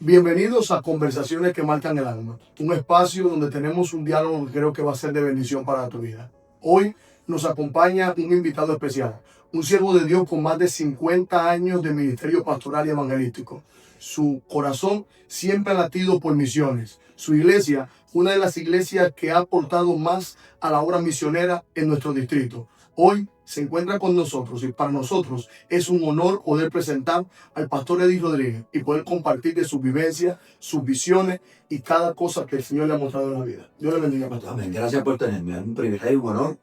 Bienvenidos a Conversaciones que Marcan el Alma, un espacio donde tenemos un diálogo que creo que va a ser de bendición para tu vida. Hoy nos acompaña un invitado especial, un siervo de Dios con más de 50 años de ministerio pastoral y evangelístico. Su corazón siempre ha latido por misiones. Su iglesia, una de las iglesias que ha aportado más a la obra misionera en nuestro distrito. Hoy se encuentra con nosotros y para nosotros es un honor poder presentar al pastor Eddie Rodríguez y poder compartir de sus vivencias, sus visiones y cada cosa que el Señor le ha mostrado en la vida. Dios le bendiga, pastor. Amén. Gracias por tenerme. Es un privilegio y un honor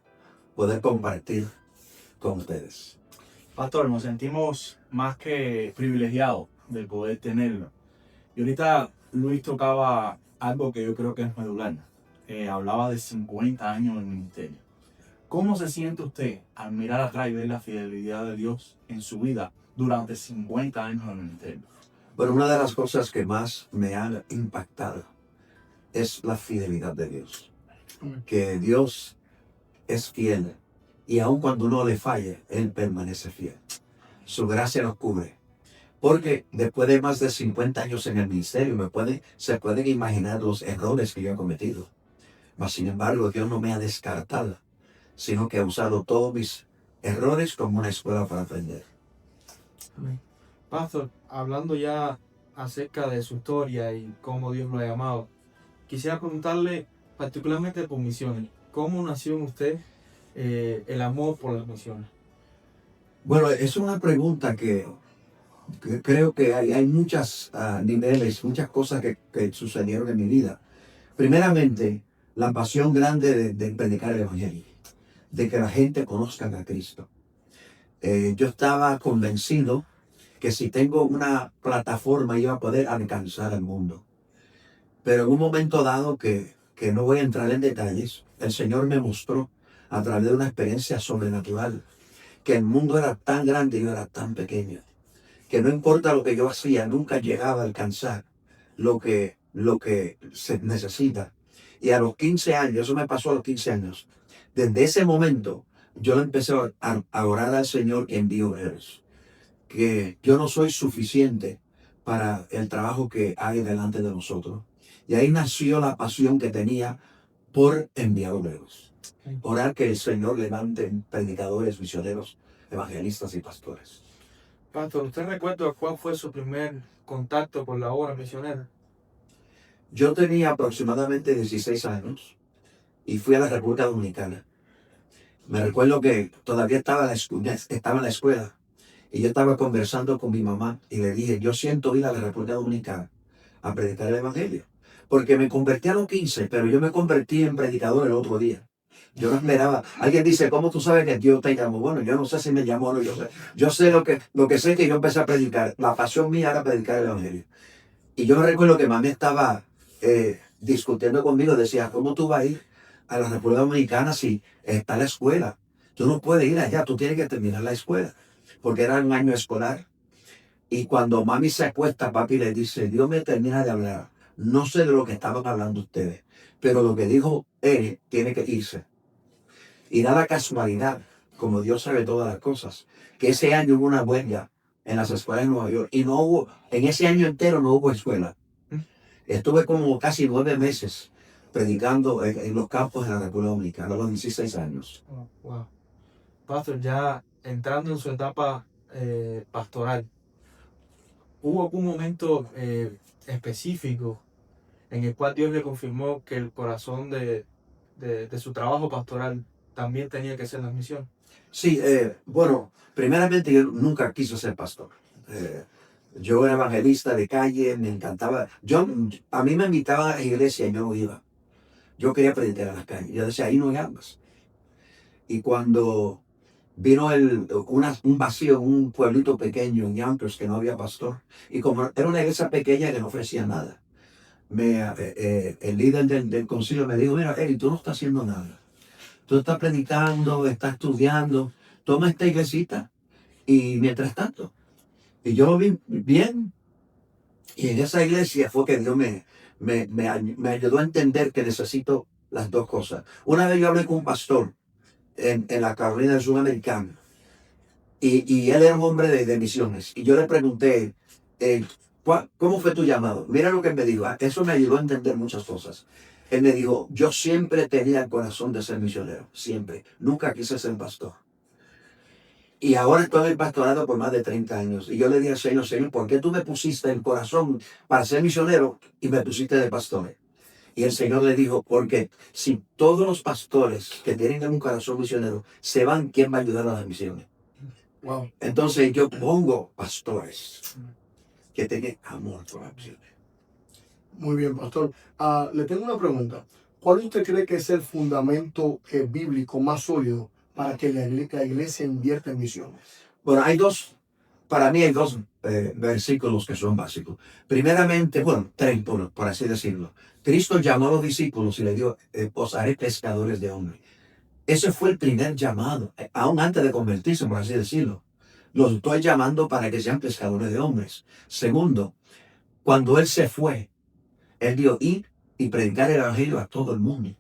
poder compartir con ustedes. Pastor, nos sentimos más que privilegiados de poder tenerlo. Y ahorita Luis tocaba algo que yo creo que es medular. Hablaba de 50 años en el ministerio. ¿Cómo se siente usted al mirar atrás y ver la fidelidad de Dios en su vida durante 50 años en el ministerio? Bueno, una de las cosas que más me han impactado es la fidelidad de Dios. Que Dios es fiel y aun cuando uno le falle, Él permanece fiel. Su gracia nos cubre. Porque después de más de 50 años en el ministerio, se pueden imaginar los errores que yo he cometido. Mas sin embargo, Dios no me ha descartado, sino que ha usado todos mis errores como una escuela para aprender. Amén. Pastor, hablando ya acerca de su historia y cómo Dios lo ha llamado, quisiera preguntarle particularmente por misiones. ¿Cómo nació en usted el amor por las misiones? Bueno, es una pregunta que creo que hay muchos niveles, muchas cosas que sucedieron en mi vida. Primeramente, la pasión grande de predicar el Evangelio, de que la gente conozca a Cristo. Yo estaba convencido que si tengo una plataforma iba a poder alcanzar al mundo. Pero en un momento dado que no voy a entrar en detalles, el Señor me mostró a través de una experiencia sobrenatural que el mundo era tan grande y yo era tan pequeño, que no importa lo que yo hacía, nunca llegaba a alcanzar lo que se necesita. Y a los 15 años, eso me pasó a los 15 años, desde ese momento yo le empecé a orar al Señor que envió obreros, que yo no soy suficiente para el trabajo que hay delante de nosotros. Y ahí nació la pasión que tenía por enviar obreros. Orar que el Señor levante predicadores, misioneros, evangelistas y pastores. Pastor, ¿usted recuerda cuál fue su primer contacto con la obra misionera? Yo tenía aproximadamente 16 años y fui a la República Dominicana. Me recuerdo que todavía estaba en la escuela y yo estaba conversando con mi mamá y le dije, yo siento ir a la República Dominicana a predicar el Evangelio. Porque me convertí a los 15, pero yo me convertí en predicador el otro día. Yo no esperaba. Alguien dice, ¿cómo tú sabes que Dios te llamó? Bueno, yo no sé si me llamó o no. Yo sé lo que sé, que yo empecé a predicar. La pasión mía era predicar el Evangelio. Y yo recuerdo que mami estaba discutiendo conmigo. Decía, ¿cómo tú vas a ir a la República Dominicana si está la escuela? Tú no puedes ir allá, tú tienes que terminar la escuela. Porque era un año escolar. Y cuando mami se acuesta, papi le dice, Dios me termina de hablar. No sé de lo que estaban hablando ustedes, pero lo que dijo él tiene que irse. Y da la casualidad, como Dios sabe todas las cosas, que ese año hubo una huelga en las escuelas de Nueva York y no hubo, en ese año entero no hubo escuela. Estuve como casi 9 meses predicando en los campos de la República Dominicana a los 16 años. Wow. Pastor, ya entrando en su etapa pastoral, ¿hubo algún momento específico en el cual Dios le confirmó que el corazón de su trabajo pastoral también tenía que ser la misión? Sí, bueno, primeramente yo nunca quise ser pastor. Yo era evangelista de calle, me encantaba. A mí me invitaban a la iglesia y yo no iba. Yo quería predicar en las calles. Yo decía, ahí no hay almas. Y cuando vino un vacío en un pueblito pequeño en Yonkers que no había pastor, y como era una iglesia pequeña que no ofrecía nada, el líder del concilio me dijo, mira, Eri, tú no estás haciendo nada. Tú estás predicando, estás estudiando, toma esta iglesita y mientras tanto. Y yo lo vi bien. Y en esa iglesia fue que Dios me ayudó a entender que necesito las dos cosas. Una vez yo hablé con un pastor en la Carolina del Sur Americana y él era un hombre de misiones. Y yo le pregunté, ¿Cómo fue tu llamado? Mira lo que me dijo. Eso me ayudó a entender muchas cosas. Él me dijo, yo siempre tenía el corazón de ser misionero. Siempre. Nunca quise ser pastor. Y ahora estoy pastorado por más de 30 años. Y yo le dije al Señor, ¿por qué tú me pusiste el corazón para ser misionero y me pusiste de pastor? Y el Señor le dijo, porque si todos los pastores que tienen un corazón misionero se van, ¿quién va a ayudar a las misiones? Wow. Entonces yo pongo pastores que tengan amor por las misiones. Muy bien, pastor. Le tengo una pregunta. ¿Cuál usted cree que es el fundamento bíblico más sólido para que la iglesia invierta en misiones? Bueno, para mí hay dos versículos que son básicos. Primeramente, bueno, tres, por así decirlo. Cristo llamó a los discípulos y le dijo, os haré pescadores de hombres. Ese fue el primer llamado, aún antes de convertirse, por así decirlo. Los estoy llamando para que sean pescadores de hombres. Segundo, cuando Él se fue, Él dijo, ir y predicar el evangelio a todo el mundo.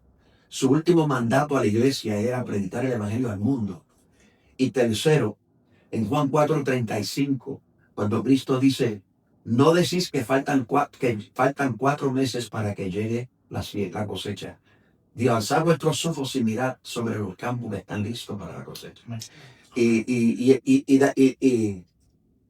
Su último mandato a la iglesia era predicar el evangelio al mundo. Y tercero, en Juan 4:35, cuando Cristo dice, no decís que faltan 4 meses para que llegue la cosecha. Dios, alzad vuestros ojos y mirad sobre los campos que están listos para la cosecha. Y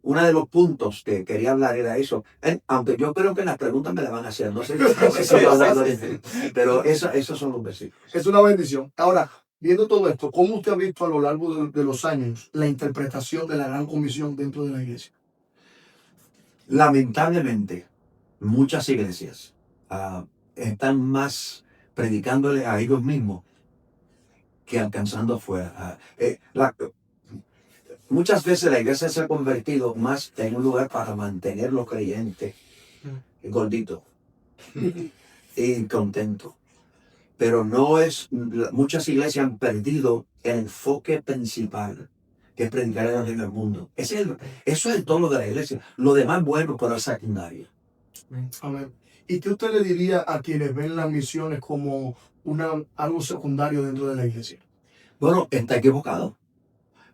uno de los puntos que quería hablar era eso. Aunque yo creo que las preguntas me las van a hacer. No sé si lo hablando de eso, pero esos son los versículos. Es una bendición. Ahora, viendo todo esto, ¿cómo usted ha visto a lo largo de los años la interpretación de la gran comisión dentro de la iglesia? Lamentablemente, muchas iglesias están más predicándole a ellos mismos que alcanzando afuera. Muchas veces la iglesia se ha convertido más en un lugar para mantener los creyentes gorditos y contentos. Pero muchas iglesias han perdido el enfoque principal, que es predicar el evangelio al mundo. Eso es el tono de la iglesia. Lo demás bueno, pero es secundario. Amén. ¿Y qué usted le diría a quienes ven las misiones como algo secundario dentro de la iglesia? Bueno, está equivocado.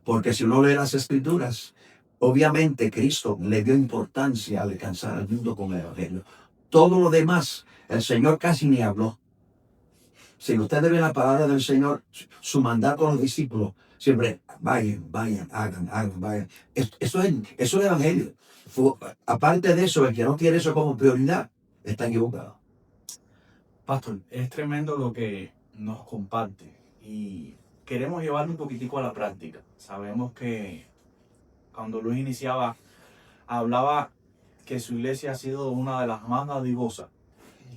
Porque si uno lee las escrituras, obviamente Cristo le dio importancia al alcanzar al mundo con el evangelio. Todo lo demás, el Señor casi ni habló. Si ustedes ven la palabra del Señor, su mandato a los discípulos, siempre vayan, hagan, vayan. Eso es el evangelio. Aparte de eso, el que no tiene eso como prioridad, está equivocado. Pastor, es tremendo lo que nos comparte y queremos llevarlo un poquitico a la práctica. Sabemos que cuando Luis iniciaba, hablaba que su iglesia ha sido una de las más dadivosas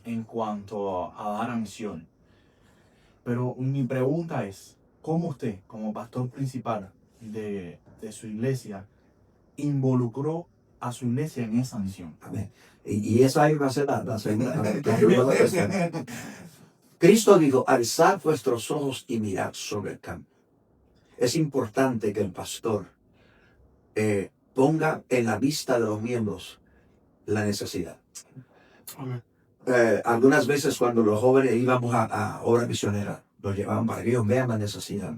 en cuanto a dar a misión. Pero mi pregunta es, ¿cómo usted, como pastor principal de su iglesia, involucró a su iglesia en esa misión? Amén. Y esa ahí va a ser la segunda. Cristo dijo, alzad vuestros ojos y mirad sobre el campo. Es importante que el pastor ponga en la vista de los miembros la necesidad. Amén. Algunas veces cuando los jóvenes íbamos a obra misionera, los llevaban para que ellos vean la necesidad.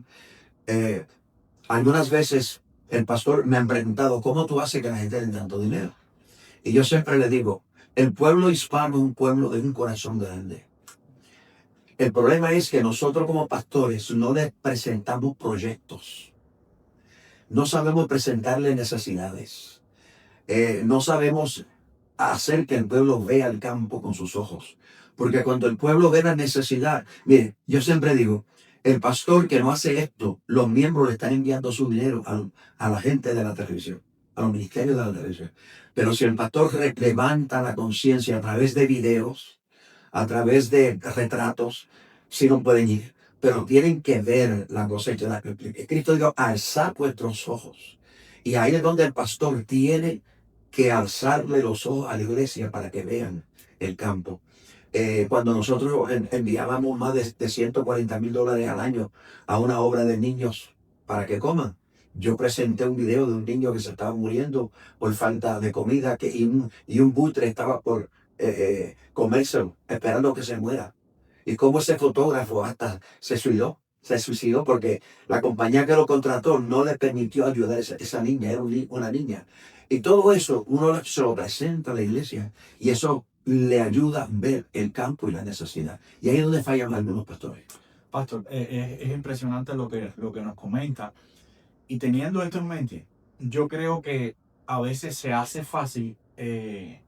Algunas veces el pastor me ha preguntado, ¿cómo tú haces que la gente tenga tanto dinero? Y yo siempre le digo, el pueblo hispano es un pueblo de un corazón grande. El problema es que nosotros como pastores no les presentamos proyectos. No sabemos presentarle necesidades. No sabemos hacer que el pueblo vea el campo con sus ojos. Porque cuando el pueblo ve la necesidad, mire, yo siempre digo, el pastor que no hace esto, los miembros le están enviando su dinero a la gente de la televisión, a los ministerios de la televisión. Pero si el pastor levanta la conciencia a través de videos, a través de retratos, sí no pueden ir, pero tienen que ver la cosecha. Cristo dijo, alzad vuestros ojos. Y ahí es donde el pastor tiene que alzarle los ojos a la iglesia para que vean el campo. Cuando nosotros enviábamos más de $140,000 al año a una obra de niños para que coman, yo presenté un video de un niño que se estaba muriendo por falta de comida y un buitre estaba por comérselo, esperando que se muera. Y cómo ese fotógrafo hasta se suicidó porque la compañía que lo contrató no le permitió ayudar a esa niña, era una niña. Y todo eso uno se lo presenta a la iglesia y eso le ayuda a ver el campo y la necesidad. Y ahí es donde fallan algunos pastores. Pastor, es impresionante lo que nos comenta. Y teniendo esto en mente, yo creo que a veces se hace fácil en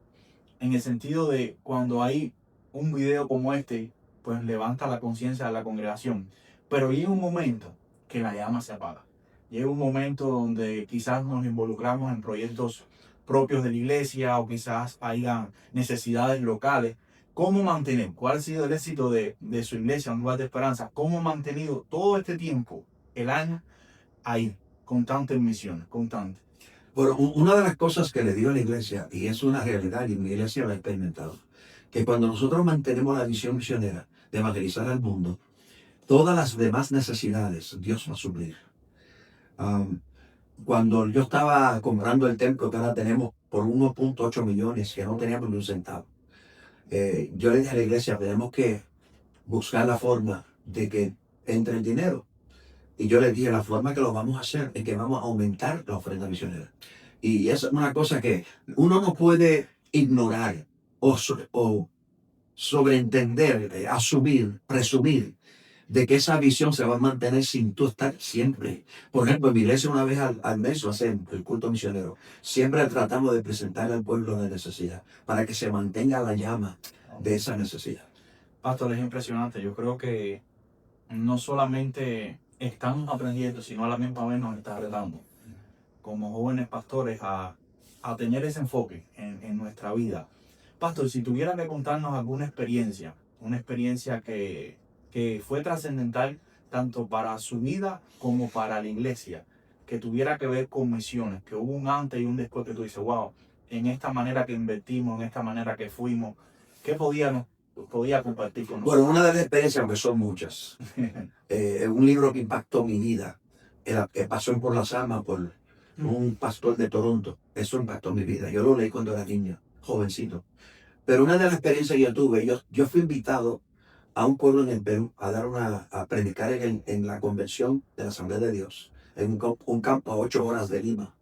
el sentido de cuando hay un video como este, pues levanta la conciencia de la congregación. Pero llega un momento que la llama se apaga. Llega un momento donde quizás nos involucramos en proyectos propios de la iglesia o quizás haya necesidades locales. ¿Cómo mantener? ¿Cuál ha sido el éxito de su iglesia, Un Lugar de Esperanza? ¿Cómo ha mantenido todo este tiempo, el año, ahí, constante en misiones, constante? Bueno, una de las cosas que le dio a la iglesia, y es una realidad, y mi iglesia lo ha experimentado, que cuando nosotros mantenemos la visión misionera de evangelizar al mundo, todas las demás necesidades Dios va a suplir. Cuando yo estaba comprando el templo que ahora tenemos por 1.8 millones, que no teníamos ni un centavo, yo le dije a la iglesia, tenemos que buscar la forma de que entre el dinero. Y yo le dije, la forma que lo vamos a hacer es que vamos a aumentar la ofrenda misionera. Y es una cosa que uno no puede ignorar o sobreentender, asumir, presumir de que esa visión se va a mantener sin tú estar siempre. Por ejemplo, en mi iglesia una vez al mes lo hacemos, el culto misionero. Siempre tratamos de presentar al pueblo la necesidad para que se mantenga la llama de esa necesidad. Pastor, es impresionante. Yo creo que no solamente estamos aprendiendo, sino a la misma vez nos está retando como jóvenes pastores a tener ese enfoque en nuestra vida. Pastor, si tuviera que contarnos alguna experiencia, una experiencia que fue trascendental tanto para su vida como para la iglesia, que tuviera que ver con misiones, que hubo un antes y un después que tú dices, wow, en esta manera que invertimos, en esta manera que fuimos, ¿qué podía compartir con nosotros? Bueno, una de las experiencias, aunque son muchas, un libro que impactó mi vida, pasó por las almas por un pastor de Toronto. Eso impactó mi vida. Yo lo leí cuando era niño, jovencito. Pero una de las experiencias que yo tuve, yo fui invitado a un pueblo en el Perú a predicar en la convención de la Asamblea de Dios, en un campo a 8 horas de Lima.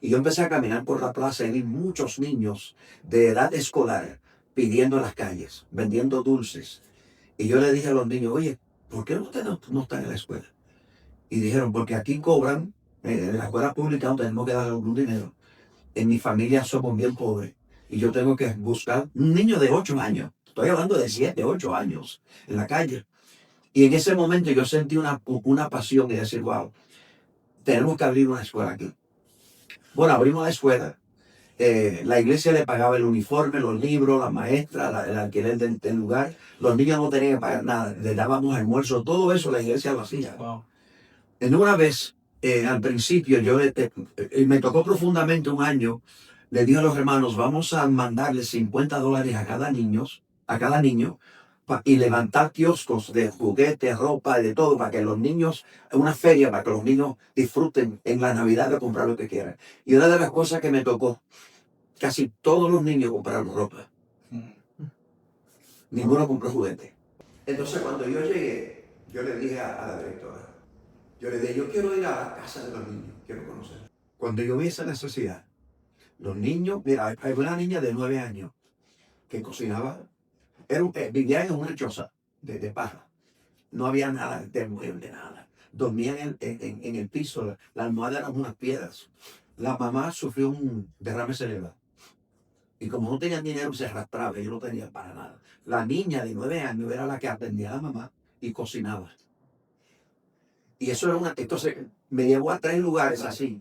Y yo empecé a caminar por la plaza y vi muchos niños de edad escolar pidiendo en las calles, vendiendo dulces. Y yo le dije a los niños, oye, ¿por qué ustedes no están en la escuela? Y dijeron, porque aquí cobran, en la escuela pública no tenemos que dar algún dinero. En mi familia somos bien pobres. Y yo tengo que buscar un niño de 8 años. Estoy hablando de 7, 8 años en la calle. Y en ese momento yo sentí una pasión y decir, wow, tenemos que abrir una escuela aquí. Bueno, abrimos la escuela. La iglesia le pagaba el uniforme, los libros, la maestra, el alquiler del lugar. Los niños no tenían que pagar nada. Les dábamos almuerzo. Todo eso la iglesia lo hacía. Wow. En una vez, al principio, me tocó profundamente un año. Le dije a los hermanos, vamos a mandarle $50 a cada niño, y levantar kioscos de juguetes, ropa y de todo, para que los niños, una feria para que los niños disfruten en la Navidad de comprar lo que quieran. Y una de las cosas que me tocó, casi todos los niños compraron ropa. Ninguno compró juguete. Entonces cuando yo llegué, yo le dije a la directora, yo le dije, yo quiero ir a la casa de los niños, quiero conocer. Cuando yo vi esa necesidad, los niños, mira, hay una niña de 9 años que cocinaba, vivía en una choza de paja. No había nada de mueble, nada. Dormían en el piso, la almohada eran unas piedras. La mamá sufrió un derrame cerebral. Y como no tenían dinero, se arrastraba, y no tenía para nada. La niña de 9 años era la que atendía a la mamá y cocinaba. Y eso era entonces me llevó a 3 lugares así.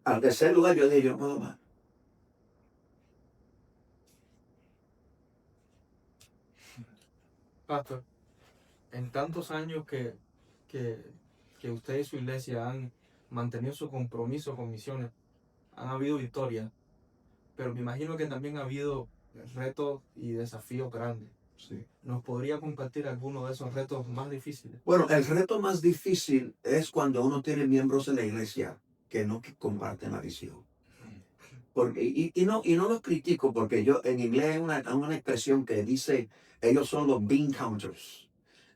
Al tercer lugar yo dije, yo no puedo más. Pastor, en tantos años que usted y su iglesia han mantenido su compromiso con misiones, han habido victorias, pero me imagino que también ha habido retos y desafíos grandes. Sí. ¿Nos podría compartir alguno de esos retos más difíciles? Bueno, el reto más difícil es cuando uno tiene miembros en la iglesia que no comparten la visión. Y no los critico, porque yo en inglés hay una expresión que dice, ellos son los bean counters.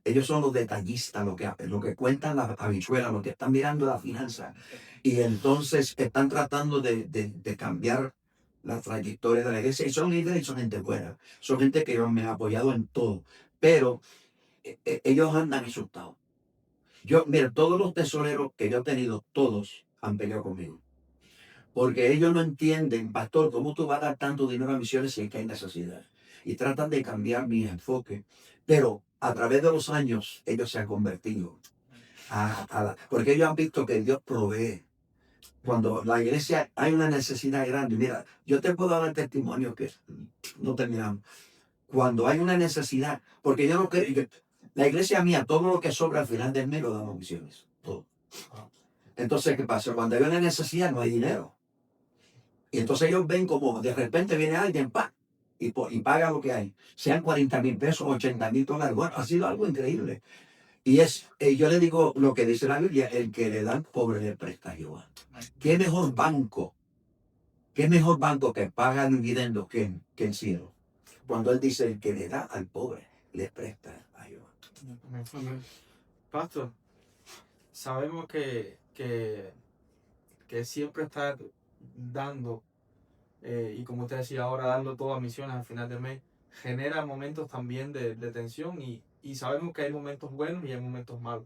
Ellos son los detallistas, lo que cuentan las habichuelas, los que están mirando la finanza. Y entonces están tratando de cambiar la trayectoria de la iglesia. Y son líderes y son gente buena. Son gente que me ha apoyado en todo. Pero ellos andan asustados. Mira, todos los tesoreros que yo he tenido, todos han peleado conmigo. Porque ellos no entienden, pastor, cómo tú vas a dar tanto dinero a misiones si es que hay necesidad. Y tratan de cambiar mi enfoque. Pero a través de los años, ellos se han convertido. Porque ellos han visto que Dios provee. Cuando la iglesia hay una necesidad grande, mira, yo te puedo dar el testimonio que no terminamos. Cuando hay una necesidad, porque yo no creo, la iglesia mía, todo lo que sobra al final del mes lo damos a misiones. Todo. Entonces, ¿qué pasa? Cuando hay una necesidad, no hay dinero. Y entonces ellos ven como de repente viene alguien, ¡pa! Y paga lo que hay. Sean 40,000 pesos, 80,000 dólares. Bueno, ha sido algo increíble. Y yo le digo lo que dice la Biblia, el que le da al pobre le presta a Jehová. ¿Qué mejor banco? ¿Qué mejor banco que paga dividendos que el cielo? Cuando él dice, el que le da al pobre le presta a Jehová. Pastor, sabemos que siempre está dando, y como usted decía ahora, dando todas misiones al final del mes, genera momentos también de tensión y sabemos que hay momentos buenos y hay momentos malos.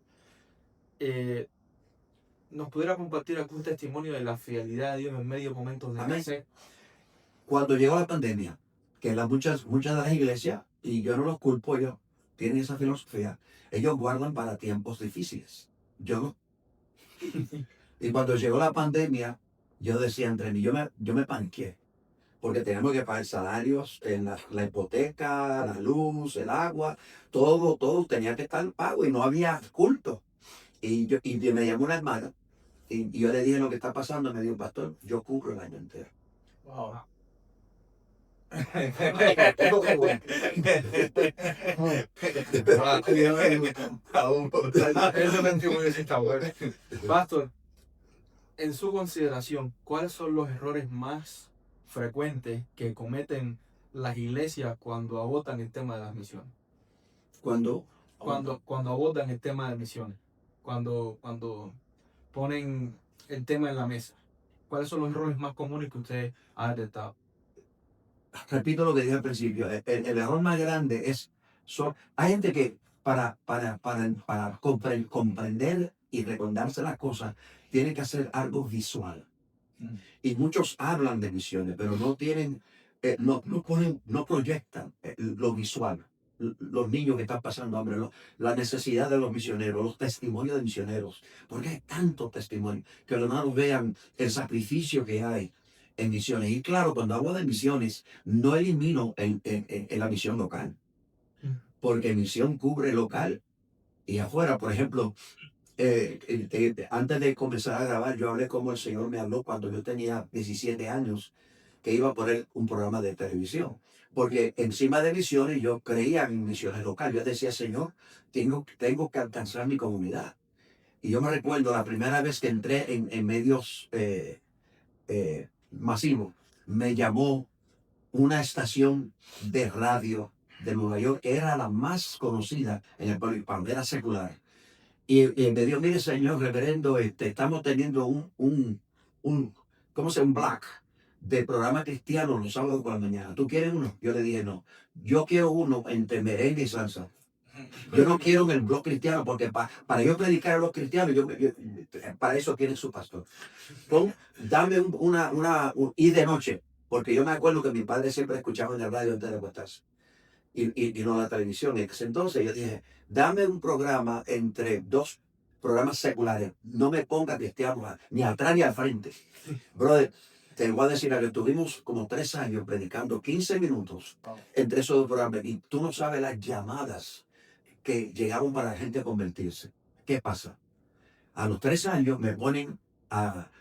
¿Nos pudiera compartir algún testimonio de la fidelidad de Dios en medio de momentos de Amén. crisis? Cuando llegó la pandemia, que muchas de las iglesias, y yo no los culpo, ellos tienen esa filosofía, ellos guardan para tiempos difíciles. Yo no. Y cuando llegó la pandemia, yo decía entre mí, yo me paniqué, porque teníamos que pagar salarios, en la hipoteca, la luz, el agua, todo tenía que estar pago y no había culto. Y me llamó una hermana y yo le dije lo que está pasando, me dijo, pastor, yo cubro el año entero. Wow. Ese testimonio sí está bueno. Pastor, en su consideración, ¿cuáles son los errores más frecuentes que cometen las iglesias cuando abordan el tema de las misiones? Cuando Cuando abordan el tema de misiones, cuando ponen el tema en la mesa, ¿cuáles son los errores más comunes que usted ha detectado? repito lo que dije al principio, el error más grande hay gente que para comprender y recordarse las cosas, tiene que hacer algo visual. Y muchos hablan de misiones, pero no tienen, no proyectan lo visual. Los niños que están pasando hambre, la necesidad de los misioneros, los testimonios de misioneros, porque hay tantos testimonios que los hermanos vean el sacrificio que hay en misiones. Y claro, cuando hablo de misiones, no elimino en la misión local, porque misión cubre local y afuera. Por ejemplo, antes de comenzar a grabar, yo hablé como el Señor me habló cuando yo tenía 17 años, que iba a poner un programa de televisión. Porque encima de misiones, yo creía en misiones locales. Yo decía, Señor, tengo que alcanzar mi comunidad. Y yo me recuerdo la primera vez que entré en medios masivos, me llamó una estación de radio de Nueva York, que era la más conocida en el pueblo hispano, era secular. Y me dijo, mire, señor reverendo, estamos teniendo un black de programa cristiano los sábados por la mañana. ¿Tú quieres uno? Yo le dije, no. Yo quiero uno entre merengue y salsa. Yo no quiero en el blog cristiano, porque para yo predicar a los cristianos, para eso tiene su pastor. Dame y de noche, porque yo me acuerdo que mi padre siempre escuchaba en el radio antes de acostarse. Y no la televisión. Entonces yo dije, dame un programa entre dos programas seculares. No me ponga cristianos ni atrás ni al frente. Brother, te voy a decir que tuvimos como 3 años predicando 15 minutos entre esos dos programas. Y tú no sabes las llamadas que llegaron para la gente a convertirse. ¿Qué pasa? A los 3 años me ponen a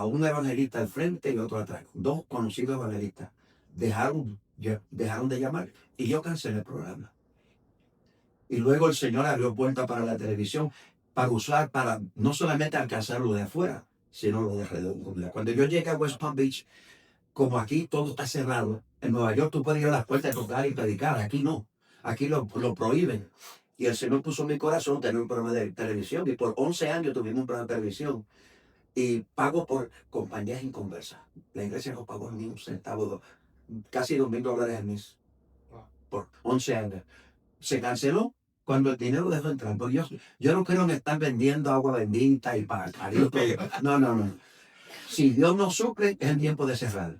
un evangelista al frente y otro atrás. 2 conocidos evangelistas. Dejaron de llamar y yo cancelé el programa. Y luego el Señor abrió puerta para la televisión para no solamente alcanzar lo de afuera, sino lo de alrededor. Cuando yo llegué a West Palm Beach, como aquí todo está cerrado, en Nueva York tú puedes ir a las puertas de tocar y predicar, aquí no, aquí lo prohíben. Y el Señor puso en mi corazón tener un programa de televisión. Y por 11 años tuvimos un programa de televisión. Y pago por compañías inconversas. La iglesia no pagó ni un centavo, casi $2,000 al mes. Por 11 años. Se canceló cuando el dinero dejó de entrar. Porque yo no creo en estar vendiendo agua bendita y para carito. No, no, no. Si Dios nos suple, es el tiempo de cerrar.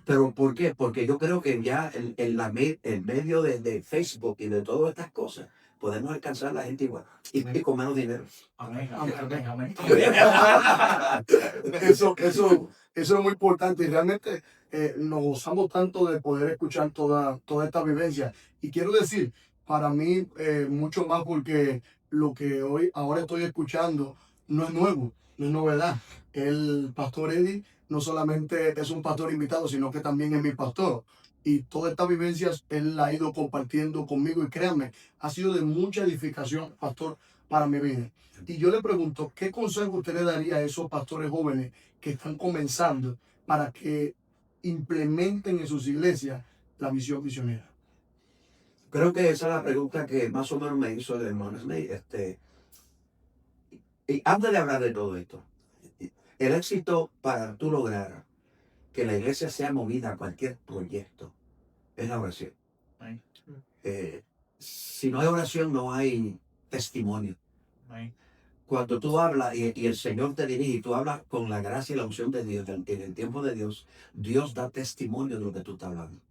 ¿Pero por qué? Porque yo creo que ya en medio de Facebook y de todas estas cosas, podemos alcanzar a la gente igual y con menos dinero. Amén, amén, amén. Eso es muy importante y realmente nos gozamos tanto de poder escuchar toda esta vivencia. Y quiero decir, para mí, mucho más porque lo que ahora estoy escuchando no es nuevo, no es novedad. El pastor Eddie no solamente es un pastor invitado, sino que también es mi pastor. Y todas estas vivencias él la ha ido compartiendo conmigo y créanme, ha sido de mucha edificación, pastor, para mi vida. Y yo le pregunto, ¿qué consejo usted le daría a esos pastores jóvenes que están comenzando para que implementen en sus iglesias la misión misionera? Creo que esa es la pregunta que más o menos me hizo el hermano Smith. Y antes de hablar de todo esto, el éxito para tú lograr que la iglesia sea movida a cualquier proyecto es la oración. Amén. Si no hay oración, no hay testimonio. Amén. Cuando tú hablas y el Señor te dirige y tú hablas con la gracia y la unción de Dios, en el tiempo de Dios, Dios da testimonio de lo que tú estás hablando.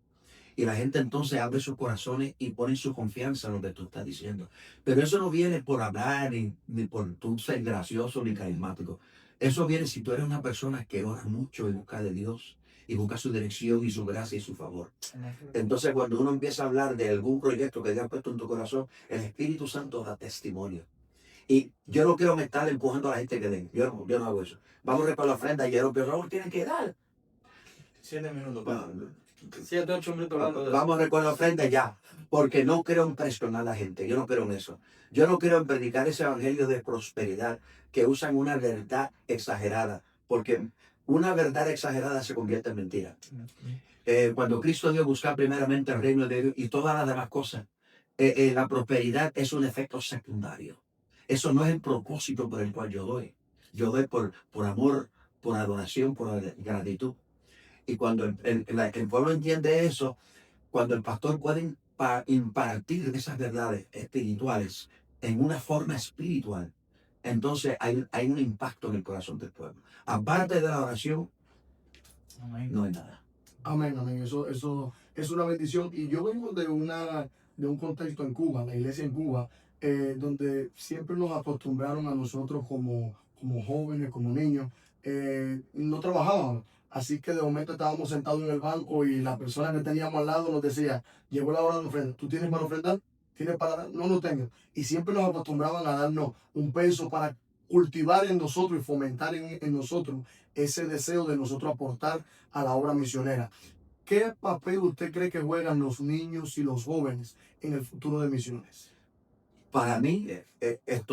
Y la gente entonces abre sus corazones y pone su confianza en lo que tú estás diciendo. Pero eso no viene por hablar, ni por tú ser gracioso ni carismático. Eso viene si tú eres una persona que ora mucho y busca de Dios, y busca su dirección y su gracia y su favor. Entonces cuando uno empieza a hablar de algún proyecto que Dios ha puesto en tu corazón, el Espíritu Santo da testimonio. Y yo no quiero me estar empujando a la gente que den. Yo no hago eso. Vamos a recoger la ofrenda y yo pero tienen que dar. 7 minutos. Bueno, 7, 8 minutos hablando de eso. vamos a recoger la ofrenda ya. Porque no creo en presionar a la gente. Yo no creo en eso. Yo no creo en predicar ese evangelio de prosperidad que usan una verdad exagerada. Porque una verdad exagerada se convierte en mentira. Cuando Cristo dio buscar primeramente el reino de Dios y todas las demás cosas, la prosperidad es un efecto secundario. Eso no es el propósito por el cual yo doy. Yo doy por amor, por adoración, por gratitud. Y cuando el pueblo entiende eso, cuando el pastor puede impartir esas verdades espirituales en una forma espiritual, entonces hay un impacto en el corazón del pueblo. Aparte de la oración, Amén. no hay nada. Amén, amén. Eso es una bendición. Y yo vengo de un contexto en Cuba, la iglesia en Cuba, donde siempre nos acostumbraron a nosotros como jóvenes, como niños, no trabajábamos. Así que de momento estábamos sentados en el banco y la persona que teníamos al lado nos decía, llegó la hora de ofrenda, ¿tú tienes para ofrendar? ¿Tienes para dar? No, no tengo. Y siempre nos acostumbraban a darnos un peso para cultivar en nosotros y fomentar en nosotros ese deseo de nosotros aportar a la obra misionera. ¿Qué papel usted cree que juegan los niños y los jóvenes en el futuro de misiones? Para mí es en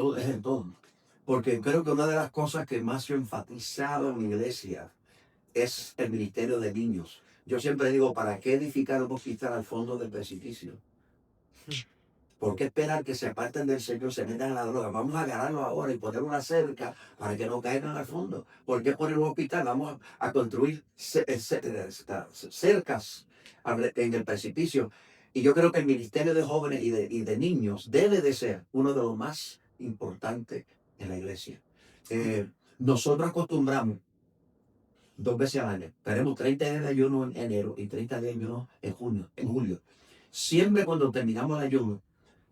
todo. Porque creo que una de las cosas que más yo he enfatizado en mi iglesia es el ministerio de niños. Yo siempre digo, ¿para qué edificar un hospital al fondo del precipicio? ¿Por qué esperar que se aparten del Señor, se metan a la droga? Vamos a agarrarlos ahora y poner una cerca para que no caigan al fondo. ¿Por qué poner un hospital? Vamos a construir cercas en el precipicio. Y yo creo que el ministerio de jóvenes y de niños debe de ser uno de los más importantes en la iglesia. Nosotros acostumbramos 2 veces al año. Tenemos 30 días de ayuno en enero y 30 días de ayuno en julio. Siempre cuando terminamos el ayuno,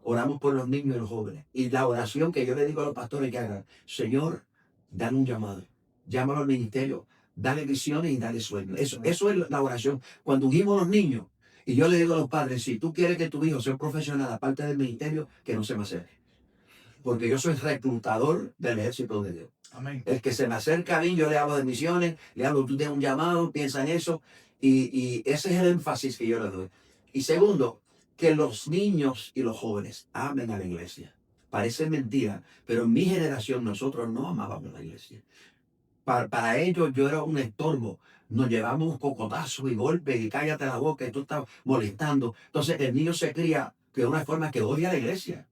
oramos por los niños y los jóvenes. Y la oración que yo le digo a los pastores que hagan, Señor, dale un llamado, llámalo al ministerio, dale visiones y dale sueños. Eso es la oración. Cuando ungimos a los niños, y yo le digo a los padres, si tú quieres que tu hijo sea un profesional aparte del ministerio, que no se me acerque. Porque yo soy reclutador del ejército de Dios. Amén. El que se me acerca a mí, yo le hablo de misiones, le hablo, tú tienes un llamado, piensa en eso. Y ese es el énfasis que yo le doy. Y segundo, que los niños y los jóvenes amen a la iglesia. Parece mentira, pero en mi generación nosotros no amábamos la iglesia. Para ellos yo era un estorbo. Nos llevamos cocotazos y golpes y cállate la boca y tú estás molestando. Entonces el niño se cría de una forma que odia a la iglesia.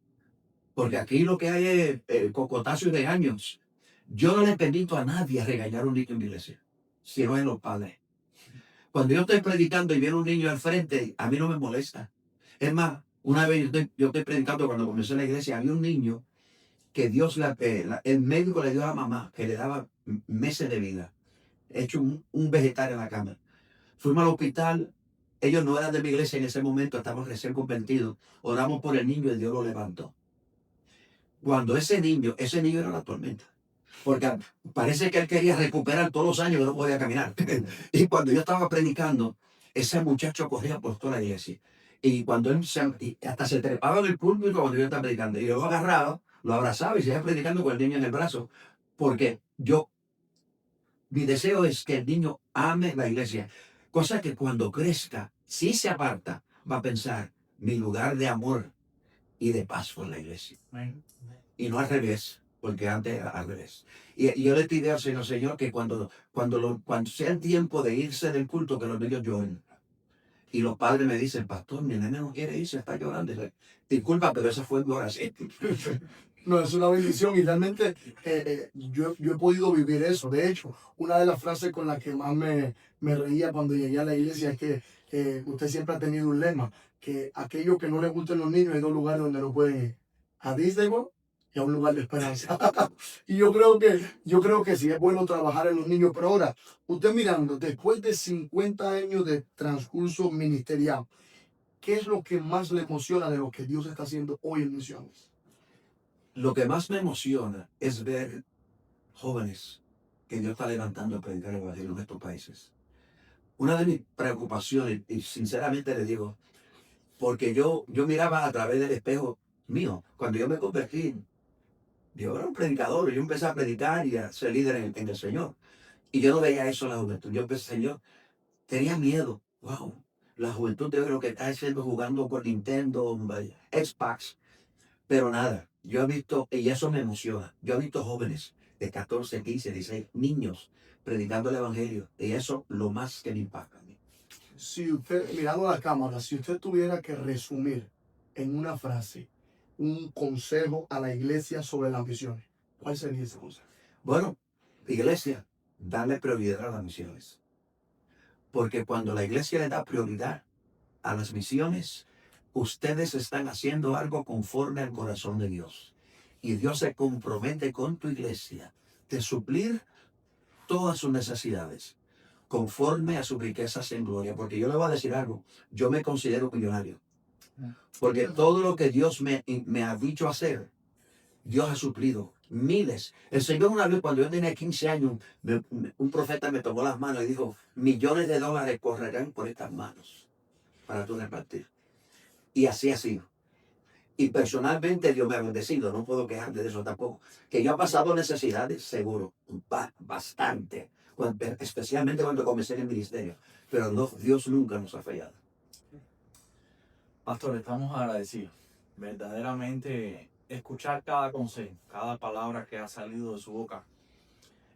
Porque aquí lo que hay es cocotazo y regaños. Yo no le permito a nadie regañar a un niño en mi iglesia, si no es los padres. Cuando yo estoy predicando y viene un niño al frente, a mí no me molesta. Es más, una vez yo estoy predicando cuando comencé la iglesia, había un niño que el médico le dio a la mamá que le daba meses de vida, hecho un vegetal en la cama. Fuimos al hospital, ellos no eran de mi iglesia en ese momento, estábamos recién convertidos, oramos por el niño y Dios lo levantó. Cuando ese niño era la tormenta. Porque parece que él quería recuperar todos los años que no podía caminar. Y cuando yo estaba predicando, ese muchacho corría por toda la iglesia. Y cuando y hasta se trepaba en el púlpito cuando yo estaba predicando. Y yo lo agarraba, lo abrazaba y seguía predicando con el niño en el brazo. Porque mi deseo es que el niño ame la iglesia. Cosa que cuando crezca, si se aparta, va a pensar, mi lugar de amor y de paz fue la iglesia. Y no al revés, porque antes era al revés. Y yo le pido al Señor, que cuando sea el tiempo de irse del culto, que los niños lloren. Y los padres me dicen, pastor, mi nene no quiere irse, está llorando. Y dice, disculpa, pero esa fue mi oración. No, es una bendición y realmente yo he podido vivir eso. De hecho, una de las frases con las que más me reía cuando llegué a la iglesia es que usted siempre ha tenido un lema, que aquellos que no les gusten los niños hay dos lugares donde no pueden ir, a Disney World y a un lugar de esperanza. Y yo creo que sí es bueno trabajar en los niños, pero ahora, usted mirando, después de 50 años de transcurso ministerial, ¿qué es lo que más le emociona de lo que Dios está haciendo hoy en Misiones? Lo que más me emociona es ver jóvenes que Dios está levantando a predicar el evangelio en estos países. Una de mis preocupaciones, y sinceramente le digo, porque yo miraba a través del espejo mío, cuando yo me convertí, yo era un predicador, yo empecé a predicar y a ser líder en el Señor. Y yo no veía eso en la juventud. Yo empecé, Señor, tenía miedo. Wow, la juventud de hoy lo que está haciendo jugando con Nintendo, Xbox, pero nada. Yo he visto, y eso me emociona, yo he visto jóvenes de 14, 15, 16, niños predicando el Evangelio. Y eso lo más que me impacta a mí. Si usted, mirando a la cámara, si usted tuviera que resumir en una frase un consejo a la iglesia sobre las misiones, ¿cuál sería ese consejo? Bueno, iglesia, darle prioridad a las misiones. Porque cuando la iglesia le da prioridad a las misiones, ustedes están haciendo algo conforme al corazón de Dios. Y Dios se compromete con tu iglesia de suplir todas sus necesidades conforme a sus riquezas en gloria. Porque yo le voy a decir algo, yo me considero millonario. Porque todo lo que Dios me ha dicho hacer, Dios ha suplido miles. El Señor una vez, cuando yo tenía 15 años, un profeta me tomó las manos y dijo, millones de dólares correrán por estas manos para tú repartir. Y así ha sido. Y personalmente Dios me ha bendecido, no puedo quejarme de eso tampoco. Que yo he pasado necesidades, seguro, bastante, especialmente cuando comencé en el ministerio. Pero no, Dios nunca nos ha fallado. Pastor, estamos agradecidos. Verdaderamente, escuchar cada consejo, cada palabra que ha salido de su boca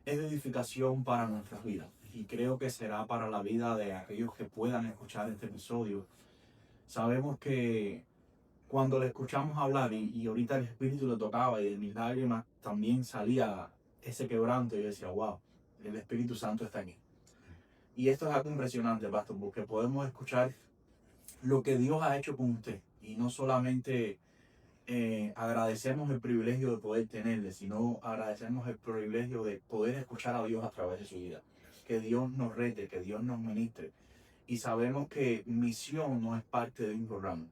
es de edificación para nuestras vidas. Y creo que será para la vida de aquellos que puedan escuchar este episodio. Sabemos que cuando le escuchamos hablar y ahorita el Espíritu le tocaba y de mis lágrimas también salía ese quebranto y yo decía, wow, el Espíritu Santo está aquí. Y esto es algo impresionante, Pastor, porque podemos escuchar lo que Dios ha hecho con usted. Y no solamente agradecemos el privilegio de poder tenerle, sino agradecemos el privilegio de poder escuchar a Dios a través de su vida. Que Dios nos rete, que Dios nos ministre. Y sabemos que misión no es parte de un programa.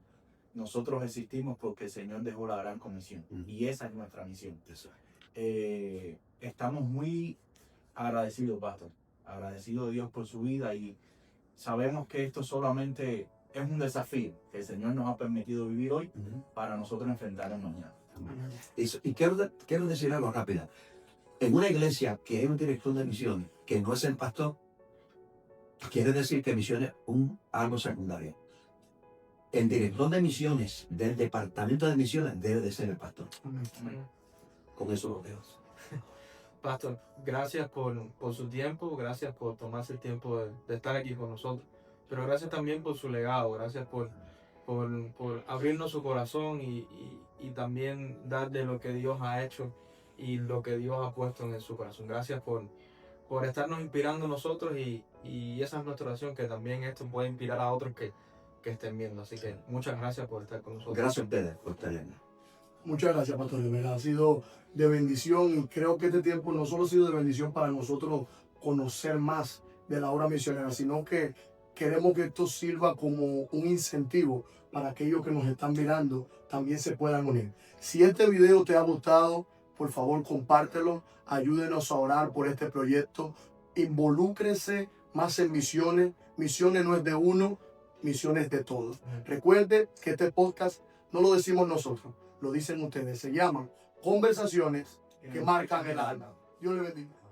Nosotros existimos porque el Señor dejó la gran comisión. Y esa es nuestra misión. Estamos muy agradecidos, Pastor. Agradecidos a Dios por su vida y sabemos que esto solamente es un desafío que el Señor nos ha permitido vivir hoy para nosotros enfrentar el mañana. Y quiero decir algo rápido. En una iglesia que hay un director de misiones que no es el pastor, quiere decir que misiones es algo secundario. El director de misiones del departamento de misiones debe de ser el pastor. Con eso lo dejo. Pastor, gracias por su tiempo, gracias por tomarse el tiempo de estar aquí con nosotros, pero gracias también por su legado, gracias por abrirnos su corazón y y también dar de lo que Dios ha hecho y lo que Dios ha puesto en su corazón. Gracias por estarnos inspirando nosotros y esa es nuestra oración, que también esto pueda inspirar a otros que estén viendo. Así que muchas gracias por estar con nosotros. Gracias a ustedes por tenernos. Muchas gracias, pastor. De verdad, ha sido de bendición y creo que este tiempo no solo ha sido de bendición para nosotros conocer más de la obra misionera, sino que queremos que esto sirva como un incentivo para aquellos que nos están mirando también se puedan unir. Si este video te ha gustado, por favor compártelo, ayúdenos a orar por este proyecto, involúcrense más en misiones. Misiones no es de uno, misiones de todos. Recuerde que este podcast no lo decimos nosotros, lo dicen ustedes. Se llaman Conversaciones que marcan el alma. Dios le bendiga.